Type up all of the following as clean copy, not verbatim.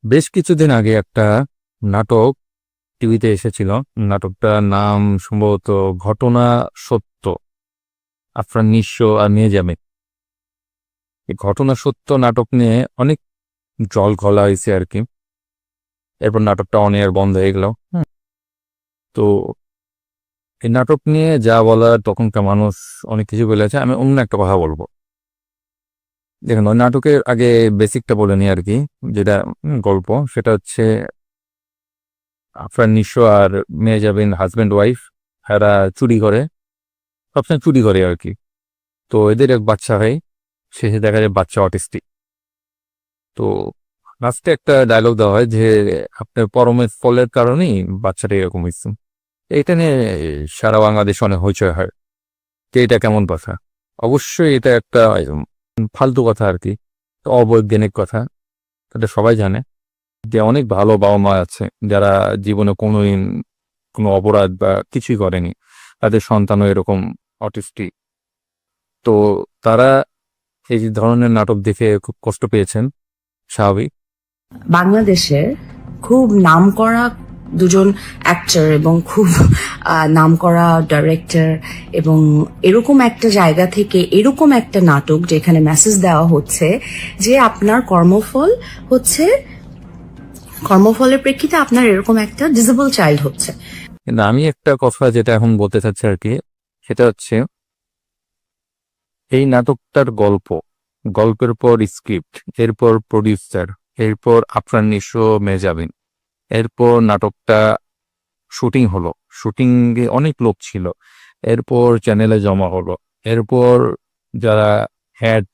বেশ কিছুদিন আগে একটা নাটক টিভিতে এসেছিল। নাটকটার নাম সম্ভবত ঘটনা সত্য, আফরান নিঃস্ব আর নিজামী। এই ঘটনা সত্য নাটক নিয়ে অনেক জল ঘোলা হয়েছে আর কি। এরপর নাটকটা অন এয়ার বন্ধ হয়ে গেল। তো এই নাটক নিয়ে যা বলার তখনকার মানুষ অনেক কিছু বলেছে, আমি অন্য একটা কথা বলবো। দেখুন, ওই নাটকের আগে বেসিকটা বলে নি আর কি, যেটা গল্প সেটা হচ্ছে আফরান নিঃস্ব আর মেহজাবিন হাজব্যান্ড ওয়াইফ, এরা চুরি করে, সবসময় চুরি করে আর কি। তো এদের এক বাচ্চা হয়, শেষে দেখা যায় বাচ্চা অটিস্টিক। তো লাস্টে একটা ডায়লগ দেওয়া হয় যে আপনার পরমের ফলের কারণেই বাচ্চাটা এরকম হয়েছে। এটা নিয়ে সারা বাংলাদেশ অনেক হইচই হয় যে এটা কেমন কথা। অবশ্যই এটা একটা ফালতু কথা আর কি, অবৈজ্ঞানিক কথা। এটা সবাই জানে যে অনেক ভালো বাবা মা আছে যারা জীবনে কোনোদিন কোনো অপরাধ বা কিছুই করেনি, তাদের সন্তানও এরকম অটিস্টিক। তো তারা এই ধরনের নাটক দেখে খুব কষ্ট পেয়েছেন, স্বাভাবিক। বাংলাদেশের খুব নামকরা দুজন অ্যাক্টর এবং খুব নামকরা ডাইরেক্টর, এবং এরকম একটা জায়গা থেকে এরকম একটা নাটক যেখানে মেসেজ দেওয়া হচ্ছে যে আপনার কর্মফলের প্রেক্ষিতে আপনার এরকম একটা ডিসেবল চাইল্ড হচ্ছে। কিন্তু আমি একটা কথা যেটা এখন বলতে চাচ্ছি আর কি, সেটা হচ্ছে এই নাটকটার গল্পের পর স্ক্রিপ্ট, এরপর প্রডিউসার, এরপর আফরান নিঃস্ব মেহজাবিন, এরপর নাটকটা শুটিং হলো, শুটিং এ অনেক লোক ছিল, এরপর চ্যানেলে জমা হলো, এরপর যারা হ্যাড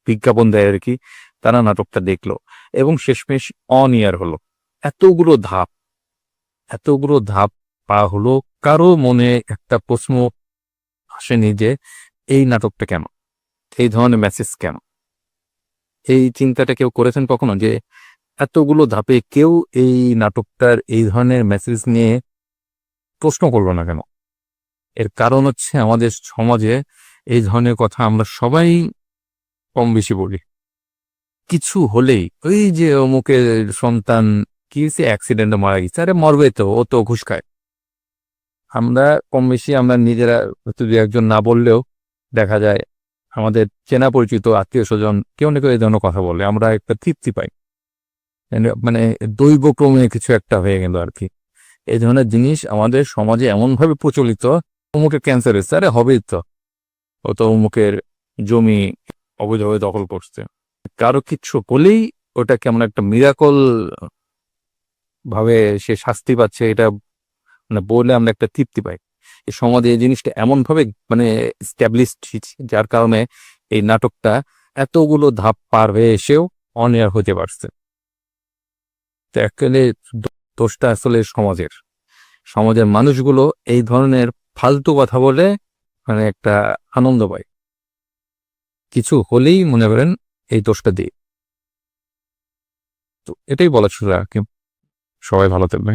বিজ্ঞাপন দেয় আর কি, তারা নাটকটা দেখলো, এবং শেষমেশ অন ইয়ার হলো। এতগুলো ধাপ এতগুলো ধাপ পা হলো, কারো মনে একটা প্রশ্ন আসেনি যে এই নাটকটা কেন, এই ধরনের মেসেজ কেন? এই চিন্তাটা কেউ করেছেন কখনো যে এতগুলো ধাপে কেউ এই নাটকটার এই ধরনের মেসেজ নিয়ে প্রশ্ন করলো না কেন? এর কারণ হচ্ছে আমাদের সমাজে এই ধরনের কথা আমরা সবাই কম বেশি বলি। কিছু হলেই ওই যে অমুকের সন্তান কি হয়েছে, অ্যাক্সিডেন্টে মারা গেছে, আরে মরবে তো, ও তো ঘুষ খায়। আমরা কম বেশি আমরা নিজেরা দু একজন না বললেও দেখা যায় আমাদের চেনা পরিচিত আত্মীয় স্বজন কেউ না কেউ এই ধরনের কথা বলে, আমরা একটা তৃপ্তি পাই। মানে দৈবক্রমে কিছু একটা হয়ে গেল আর কি। এই ধরনের জিনিস আমাদের সমাজে এমনভাবে প্রচলিত, অমুকের ক্যান্সার হয়েছে, আরে হবেই তো, ও তো অমুকের জমি অবৈধভাবে দখল করছে। কারো কিচ্ছু বলেই ওটা কেমন একটা মিরাকল ভাবে সে শাস্তি পাচ্ছে, এটা মানে বলে আমরা একটা তৃপ্তি পাই। এই সমাজে এই জিনিসটা এমন ভাবে মানে স্ট্যাবলিশড, যার কারণে এই নাটকটা এতগুলো ধাপ পার হয়ে এসেও অন এয়ার হতে পারছে। তো অ্যাকচুয়ালি দোষটা আসলে সমাজের মানুষগুলো এই ধরনের ফালতু কথা বলে মানে একটা আনন্দ পায়, কিছু হলেই মনে করেন এই দোষটা দিই। তো এটাই বলা ছিল আর কি। সবাই ভালো থাকবে।